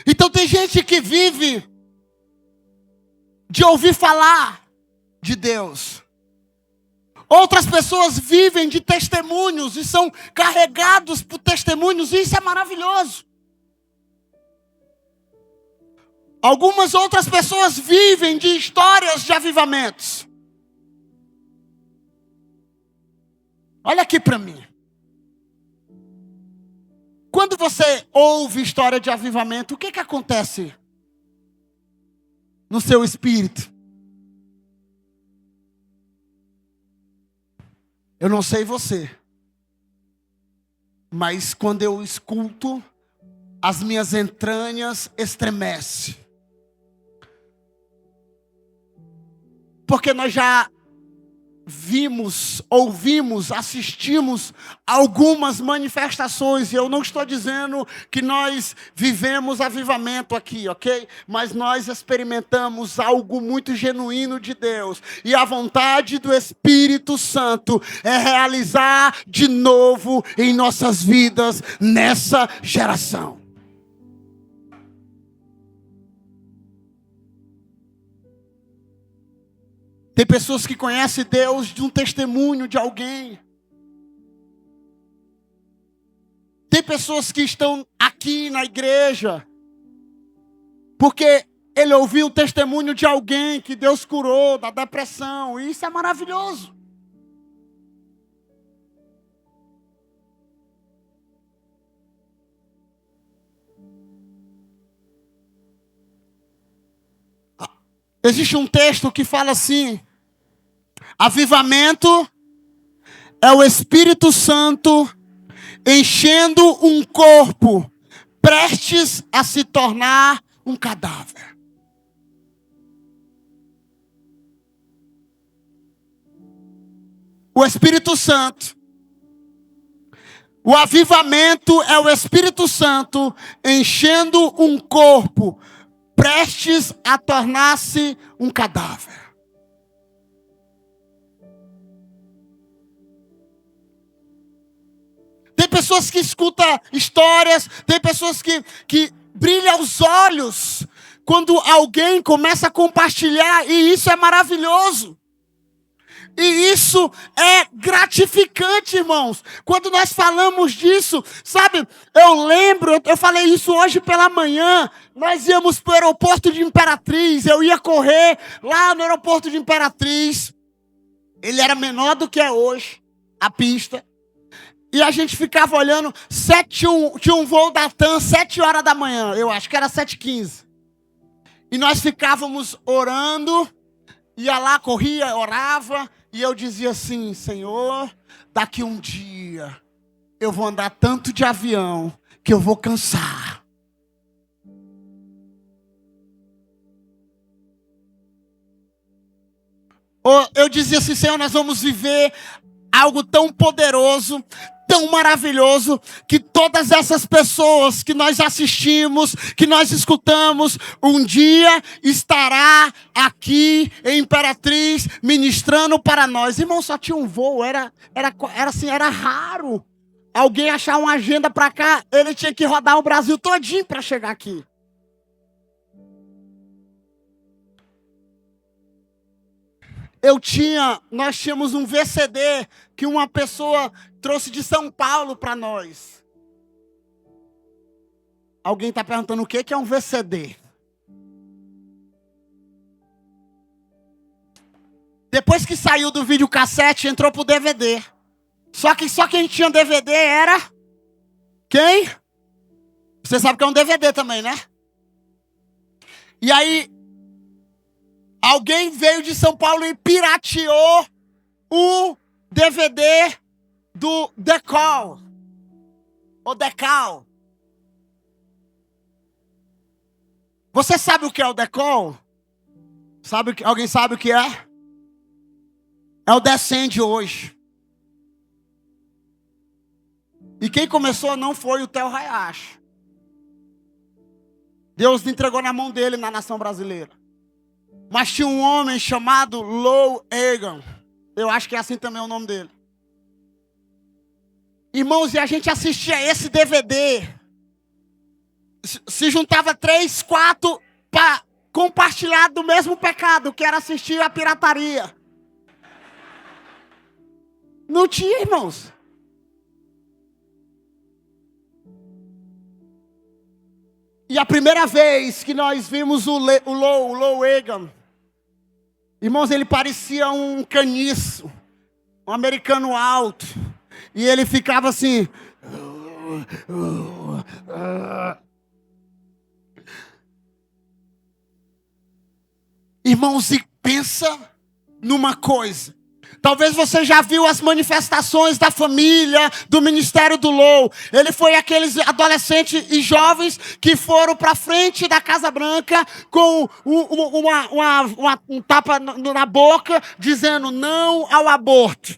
Então tem gente que vive de ouvir falar de Deus. Outras pessoas vivem de testemunhos e são carregados por testemunhos, e isso é maravilhoso. Algumas outras pessoas vivem de histórias de avivamentos. Olha aqui para mim. Quando você ouve história de avivamento, o que acontece no seu espírito? Eu não sei você, mas quando eu escuto, as minhas entranhas estremecem. Porque nós já vimos, ouvimos, assistimos algumas manifestações. E eu não estou dizendo que nós vivemos avivamento aqui, ok? Mas nós experimentamos algo muito genuíno de Deus. E a vontade do Espírito Santo é realizar de novo em nossas vidas nessa geração. Tem pessoas que conhecem Deus de um testemunho de alguém. Tem pessoas que estão aqui na igreja porque ele ouviu o testemunho de alguém que Deus curou da depressão. E isso é maravilhoso. Existe um texto que fala assim: avivamento é o Espírito Santo enchendo um corpo prestes a se tornar um cadáver. O Espírito Santo. O avivamento é o Espírito Santo enchendo um corpo prestes a tornar-se um cadáver. Tem pessoas que escutam histórias, tem pessoas que brilham os olhos quando alguém começa a compartilhar, e isso é maravilhoso. E isso é gratificante, irmãos. Quando nós falamos disso, sabe, eu lembro, eu falei isso hoje pela manhã, nós íamos para o aeroporto de Imperatriz, eu ia correr lá no aeroporto de Imperatriz, ele era menor do que é hoje, a pista, e a gente ficava olhando, tinha um voo da TAM, 7 horas da manhã, eu acho que era 7h15, e nós ficávamos orando, ia lá, corria, orava, E eu dizia assim: Senhor, daqui um dia eu vou andar tanto de avião que eu vou cansar. Ou eu dizia assim: Senhor, nós vamos viver algo tão poderoso, tão maravilhoso, que todas essas pessoas que nós assistimos, que nós escutamos, um dia estará aqui em Imperatriz ministrando para nós. Irmão, só tinha um voo, era assim, era raro alguém achar uma agenda para cá. Ele tinha que rodar o Brasil todinho para chegar aqui. Nós tínhamos um VCD que uma pessoa trouxe de São Paulo para nós. Alguém está perguntando o que é um VCD? Depois que saiu do videocassete, entrou pro DVD. Só quem tinha DVD era quem? Você sabe que é um DVD também, né? E aí, alguém veio de São Paulo e pirateou o DVD do Decal. O Decal. Você sabe o que é o Decal? Alguém sabe o que é? É o Descende hoje. E quem começou não foi o Theo Hayashi. Deus entregou na mão dele na nação brasileira. Mas tinha um homem chamado Lou Egan. Eu acho que é assim também o nome dele. Irmãos, e a gente assistia esse DVD. Se juntava 3, 4 para compartilhar do mesmo pecado, que era assistir a pirataria. Não tinha, irmãos. E a primeira vez que nós vimos o Lou Egan, irmãos, ele parecia um caniço, um americano alto. E ele ficava assim. Irmãos, e pensa numa coisa. Talvez você já viu as manifestações da família, do ministério do Lou. Ele foi aqueles adolescentes e jovens que foram para frente da Casa Branca com um tapa na boca, dizendo não ao aborto.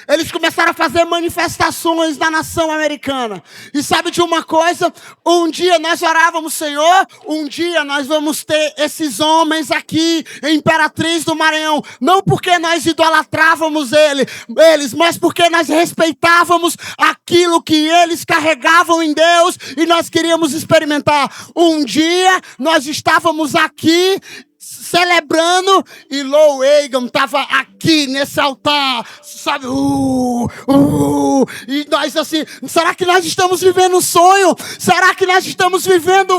Eles começaram a fazer manifestações na nação americana. E sabe de uma coisa? Um dia nós orávamos, Senhor, um dia nós vamos ter esses homens aqui em Imperatriz do Maranhão. Não porque nós idolatrávamos eles, mas porque nós respeitávamos aquilo que eles carregavam em Deus e nós queríamos experimentar. Um dia nós estávamos aqui celebrando, e Lou Egan estava aqui nesse altar, sabe? E nós assim, será que nós estamos vivendo um sonho? Será que nós estamos vivendo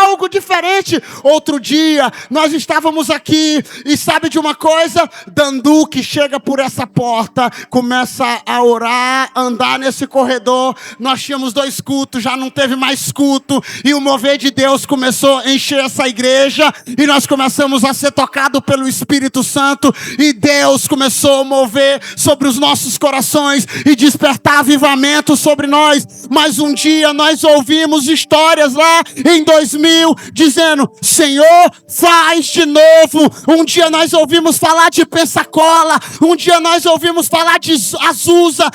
algo diferente? Outro dia, nós estávamos aqui, e sabe de uma coisa? Dandu que chega por essa porta, começa a orar, andar nesse corredor. Nós tínhamos 2 cultos, já não teve mais culto, e o mover de Deus começou a encher essa igreja, e nós começamos a ser tocados pelo Espírito Santo, e Deus começou a mover sobre os nossos corações e despertar avivamento sobre nós. Mas um dia nós ouvimos histórias lá em 2000 dizendo: Senhor, faz de novo. Um dia nós ouvimos falar de Pensacola, um dia nós ouvimos falar de Azusa,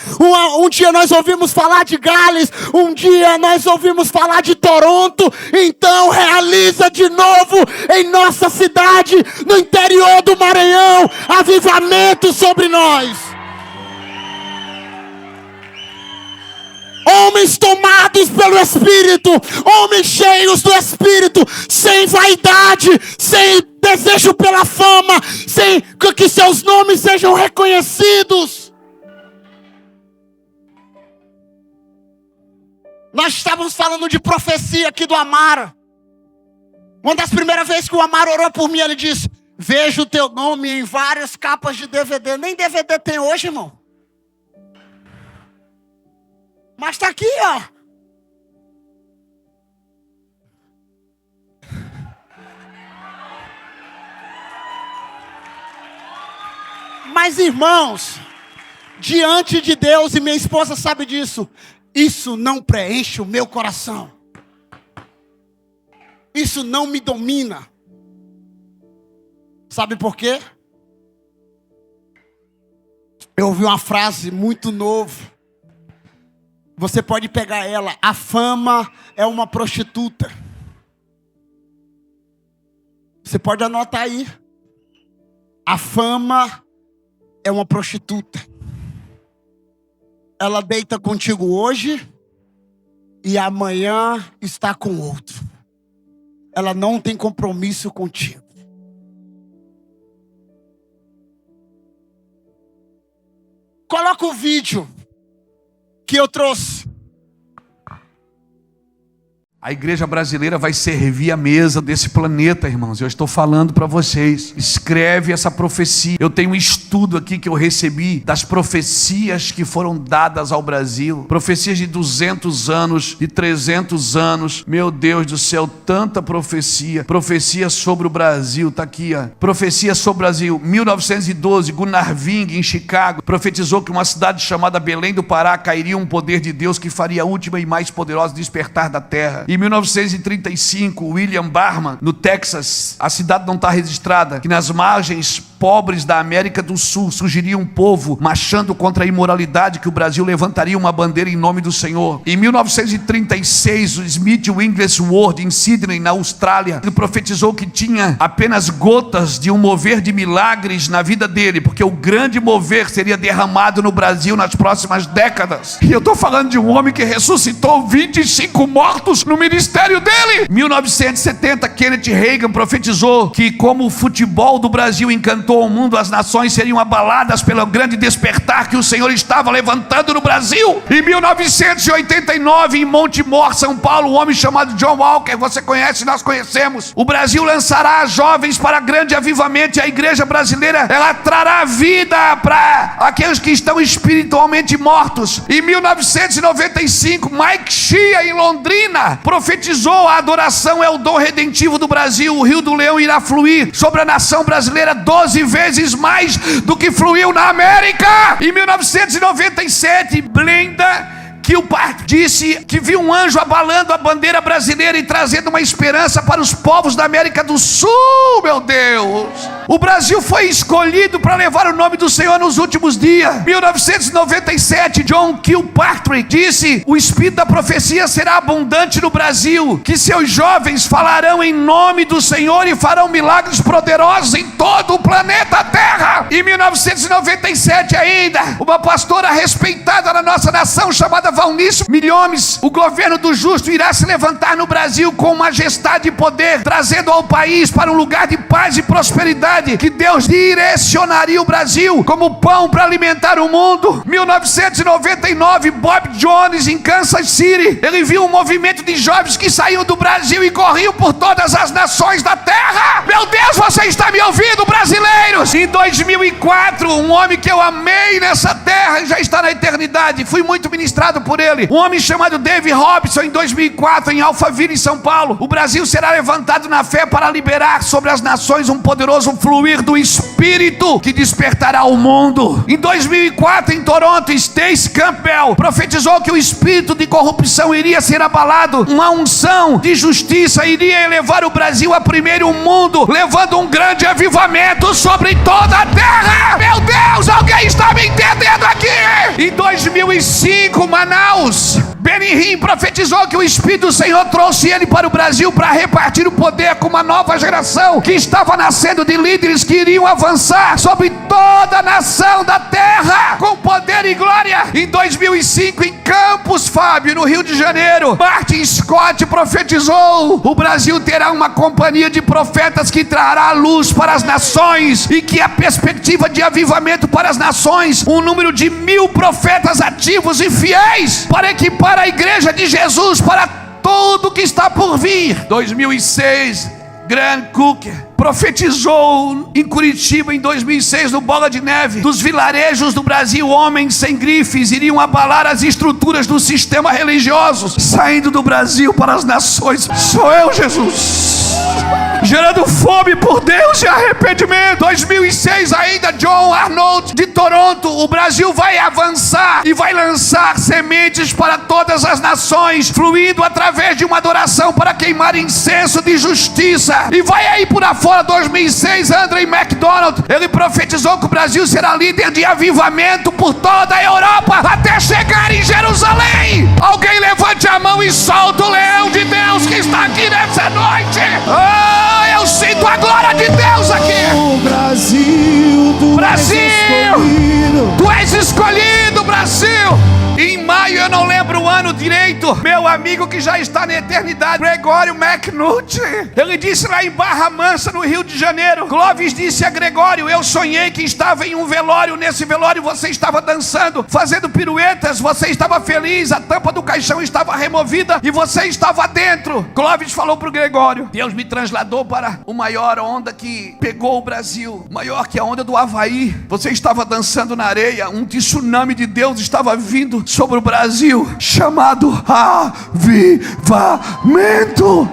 um dia nós ouvimos falar de Gales, um dia nós ouvimos falar de Toronto. Então realiza de novo em nossa cidade, no interior do Maranhão, avivamento sobre nós. Homens tomados pelo Espírito, homens cheios do Espírito, sem vaidade, sem desejo pela fama, sem que seus nomes sejam reconhecidos. Nós estávamos falando de profecia aqui do Amaro. Uma das primeiras vezes que o Amaro orou por mim, ele disse: vejo o teu nome em várias capas de DVD. Nem DVD tem hoje, irmão. Mas está aqui, ó. Mas, irmãos, diante de Deus, e minha esposa sabe disso, isso não preenche o meu coração. Isso não me domina. Sabe por quê? Eu ouvi uma frase muito nova. Você pode pegar ela. A fama é uma prostituta. Você pode anotar aí. A fama é uma prostituta. Ela deita contigo hoje e amanhã está com outro. Ela não tem compromisso contigo. Coloca o vídeo que eu trouxe. A igreja brasileira vai servir a mesa desse planeta, irmãos. Eu estou falando para vocês. Escreve essa profecia. Eu tenho um estudo aqui que eu recebi das profecias que foram dadas ao Brasil. Profecias de 200 anos, de 300 anos. Meu Deus do céu, tanta profecia. Profecia sobre o Brasil, tá aqui, ó. Profecia sobre o Brasil. 1912, Gunnar Wing, em Chicago, profetizou que uma cidade chamada Belém do Pará cairia um poder de Deus que faria a última e mais poderosa despertar da terra. Em 1935, William Barham, no Texas, a cidade não está registrada, que nas margens pobres da América do Sul surgiria um povo marchando contra a imoralidade, que o Brasil levantaria uma bandeira em nome do Senhor. Em 1936, o Smith Wigglesworth, em Sydney, na Austrália, ele profetizou que tinha apenas gotas de um mover de milagres na vida dele, porque o grande mover seria derramado no Brasil nas próximas décadas. E eu estou falando de um homem que ressuscitou 25 mortos no ministério dele. 1970, Kenneth Reagan profetizou que, como o futebol do Brasil encantou o mundo, as nações seriam abaladas pelo grande despertar que o Senhor estava levantando no Brasil. Em 1989, em Montemor, São Paulo, um homem chamado John Walker, você conhece, nós conhecemos. O Brasil lançará jovens para grande avivamento, e a igreja brasileira, ela trará vida para aqueles que estão espiritualmente mortos. Em 1995, Mike Shea, em Londrina, profetizou: a adoração é o dom redentivo do Brasil. O Rio do Leão irá fluir sobre a nação brasileira 12 vezes mais do que fluiu na América. Em 1997, Blenda Kilpatrick disse que viu um anjo abalando a bandeira brasileira e trazendo uma esperança para os povos da América do Sul. Meu Deus! O Brasil foi escolhido para levar o nome do Senhor nos últimos dias. 1997, John Kilpatrick disse: o espírito da profecia será abundante no Brasil, que seus jovens falarão em nome do Senhor e farão milagres poderosos em todo o planeta Terra. Em 1997 ainda, uma pastora respeitada na nossa nação chamada Valnice Milhomes, o governo do justo irá se levantar no Brasil com majestade e poder, trazendo ao país para um lugar de paz e prosperidade, que Deus direcionaria o Brasil como pão para alimentar o mundo. 1999, Bob Jones, em Kansas City, ele viu um movimento de jovens que saíam do Brasil e corriam por todas as nações da terra. Meu Deus, você está me ouvindo, brasileiros? Em 2004, um homem que eu amei nessa terra, já está na eternidade, fui muito ministrado por ele, um homem chamado Dave Robson, em 2004, em Alphaville, em São Paulo. O Brasil será levantado na fé para liberar sobre as nações um poderoso fluir do Espírito que despertará o mundo. Em 2004, em Toronto, Stacy Campbell profetizou que o espírito de corrupção iria ser abalado, uma unção de justiça iria elevar o Brasil a primeiro mundo, levando um grande avivamento sobre toda a terra. Meu Deus, alguém está me entendendo aqui? Em 2005, Manaus, Benny Hinn profetizou que o Espírito do Senhor trouxe ele para o Brasil para repartir o poder com uma nova geração que estava nascendo de líderes que iriam avançar sobre toda a nação da terra com poder e glória. Em 2005, em Campos, Fábio, no Rio de Janeiro, Martin Scott profetizou: o Brasil terá uma companhia de profetas que trará luz para as nações, e que a perspectiva de avivamento para as nações, um número de 1000 profetas ativos e fiéis para equipar a igreja de Jesus para tudo que está por vir. 2006, Grant Cook profetizou em Curitiba, em 2006, no Bola de Neve, dos vilarejos do Brasil, homens sem grifes iriam abalar as estruturas do sistema religioso, saindo do Brasil para as nações. Sou eu, Jesus. gerando fome por Deus e arrependimento. 2006 ainda, John Arnold de Toronto. O Brasil vai avançar e vai lançar sementes para todas as nações, fluindo através de uma adoração para queimar incenso de justiça. E vai aí por afora. 2006, Andrew McDonald, ele profetizou que o Brasil será líder de avivamento por toda a Europa até chegar em Jerusalém. Alguém levante a mão e solta o leão de Deus que está aqui nessa noite. Eu sinto a glória de Deus aqui. Brasil, tu és escolhido, Brasil. Em maio, eu não lembro o ano direito, meu amigo que já está na eternidade, Gregório McNulty, ele disse lá em Barra Mansa, no Rio de Janeiro, Clóvis disse a Gregório: eu sonhei que estava em um velório, nesse velório você estava dançando, fazendo piruetas, você estava feliz, a tampa do caixão estava removida e você estava dentro. Clóvis falou para o Gregório: Deus me trasladou para a maior onda que pegou o Brasil, maior que a onda do Havaí. Você estava dançando na areia, um tsunami de Deus estava vindo sobre o Brasil, chamado avivamento.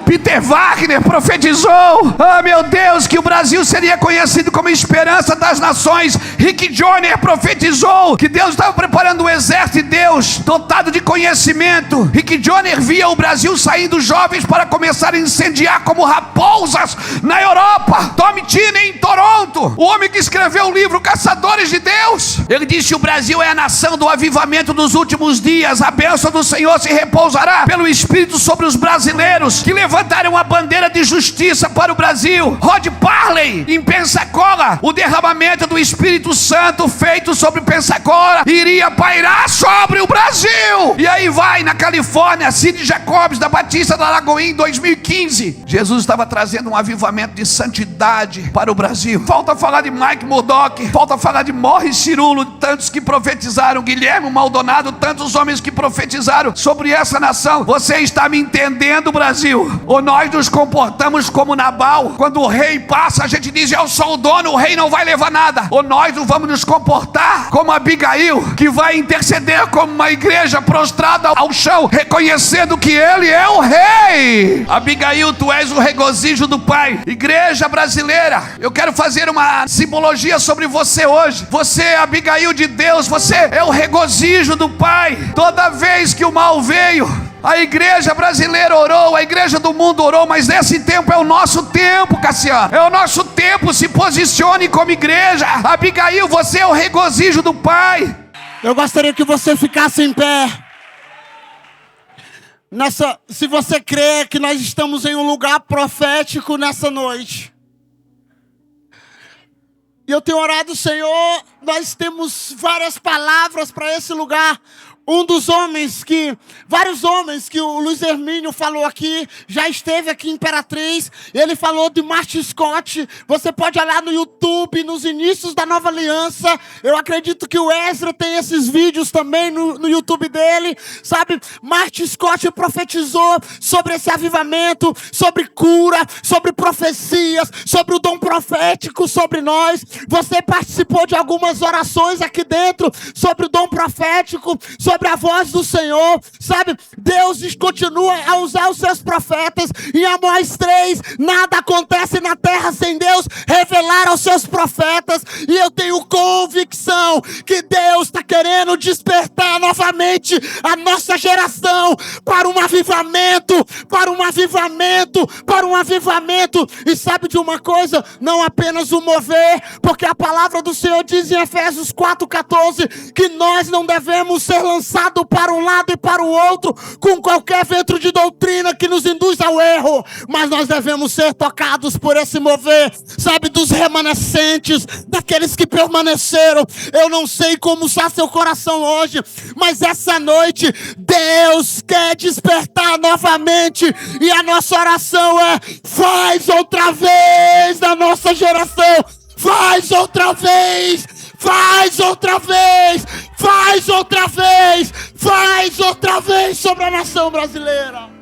Peter Wagner profetizou, meu Deus, que o Brasil seria conhecido como esperança das nações. Rick Joyner profetizou que Deus estava preparando um exército de Deus dotado de conhecimento. Rick Joyner via o Brasil saindo jovens para começar a incendiar como raposas na Europa. Tom Tinney em Toronto, o homem que escreveu o livro Caçadores de Deus, ele disse: o Brasil é a nação do avivamento dos últimos dias. A bênção do Senhor se repousará pelo Espírito sobre os brasileiros que levantaram a bandeira de justiça para o Brasil. Rod Parley em Pensacola, o derramamento do Espírito Santo feito sobre Pensacola iria pairar sobre o Brasil. E aí vai, na Califórnia, Sid Jacobs da Batista da Lagoinha em 2015, Jesus estava trazendo um avivamento de santidade para o Brasil. Falta falar de Mike Murdock, falta falar de Morris Cirulo, tantos que profetizaram, Guilherme Maldonado, tantos homens que profetizaram sobre essa nação. Você está me entendendo, Brasil? Ou nós nos comportamos como Nabal, quando o rei passa a gente diz: eu sou o dono, o rei não vai levar nada. Ou nós não vamos nos comportar como Abigail, que vai interceder como uma igreja prostrada ao chão, reconhecendo que ele é o rei. Abigail, tu és o regozijo do Pai. Igreja brasileira, eu quero fazer uma simbologia sobre você hoje. Você é Abigail de Deus, você é o regozijo do Pai. Toda vez que o mal veio, a igreja brasileira orou, a igreja do mundo orou, mas nesse tempo é o nosso tempo, Cassiano. É o nosso tempo, se posicione como igreja. Abigail, você é o regozijo do Pai. Eu gostaria que você ficasse em pé. Se você crê que nós estamos em um lugar profético nessa noite. E eu tenho orado, Senhor, nós temos várias palavras para esse lugar. Vários homens que o Luiz Hermínio falou aqui, já esteve aqui em Imperatriz, ele falou de Martin Scott. Você pode olhar no YouTube, nos inícios da Nova Aliança. Eu acredito que o Ezra tem esses vídeos também no YouTube dele, sabe? Martin Scott profetizou sobre esse avivamento, sobre cura, sobre profecias, sobre o dom profético sobre nós. Você participou de algumas orações aqui dentro sobre o dom profético, sobre a voz do Senhor, sabe? Deus continua a usar os seus profetas. Em Amós 3, nada acontece na terra sem Deus revelar aos seus profetas. E eu tenho convicção que Deus está querendo despertar novamente a nossa geração para um avivamento, para um avivamento, para um avivamento. E sabe de uma coisa? Não apenas o mover, porque a palavra do Senhor diz em Efésios 4,14 que nós não devemos ser lançados para um lado e para o outro com qualquer vento de doutrina que nos induz ao erro, mas nós devemos ser tocados por esse mover, sabe, dos remanescentes, daqueles que permaneceram. Eu não sei como está seu coração hoje, mas essa noite Deus quer despertar novamente, e a nossa oração é: faz outra vez na nossa geração, faz outra vez, faz outra vez, faz outra vez, faz outra vez sobre a nação brasileira.